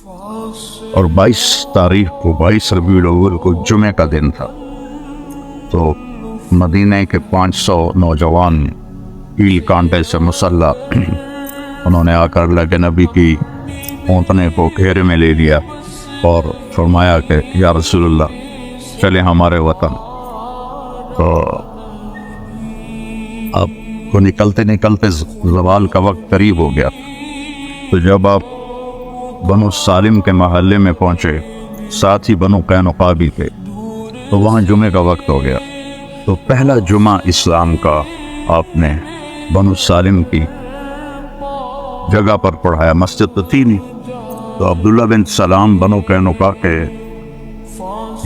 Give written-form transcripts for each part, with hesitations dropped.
اور 22 تاریخ کو 22 ربیع الاول کو جمعہ کا دن تھا۔ تو مدینہ کے 500 نوجوان کیل کانٹے سے مسلح انہوں نے آ کر اللہ کے نبی کی اونٹنے کو گھیرے میں لے لیا اور فرمایا کہ یا رسول اللہ چلے ہمارے وطن۔ تو اب کو نکلتے نکلتے زوال کا وقت قریب ہو گیا۔ تو جب آپ بنو سالم کے محلے میں پہنچے، ساتھ ہی بنو قینقاع بھی تھے، تو وہاں جمعے کا وقت ہو گیا۔ تو پہلا جمعہ اسلام کا آپ نے بنو سالم کی جگہ پر پڑھایا، مسجد تو تھی نہیں۔ تو عبداللہ بن سلام بنو قینقاع کے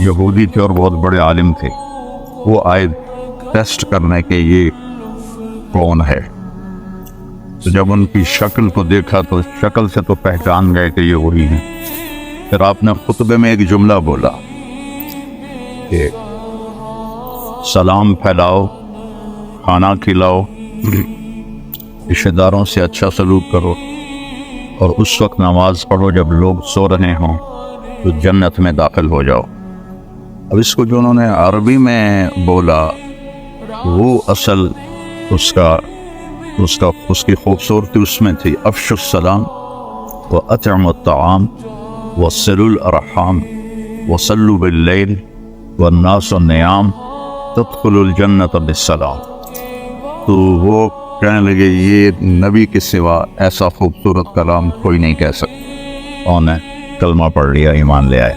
یہودی تھے اور بہت بڑے عالم تھے، وہ آئے ٹیسٹ کرنے کے یہ کون ہے۔ تو جب ان کی شکل کو دیکھا تو شکل سے تو پہچان گئے کہ یہ وہی ہیں۔ پھر آپ نے خطبے میں ایک جملہ بولا کہ سلام پھیلاؤ، کھانا کھلاؤ، رشتہ داروں سے اچھا سلوک کرو، اور اس وقت نماز پڑھو جب لوگ سو رہے ہوں تو جنت میں داخل ہو جاؤ۔ اب اس کو جو انہوں نے عربی میں بولا وہ اصل اس کی خوبصورتی اس میں تھی، افشوا السلام واطعموا الطعام وصلوا الارحام وصلوا باللیل والناس نیام تدخلوا الجنت بالسلام۔ تو وہ کہنے لگے یہ نبی کے سوا ایسا خوبصورت کلام کوئی نہیں کہہ سکتا۔ انہوں نے کلمہ پڑھ لیا، ایمان لے آئے۔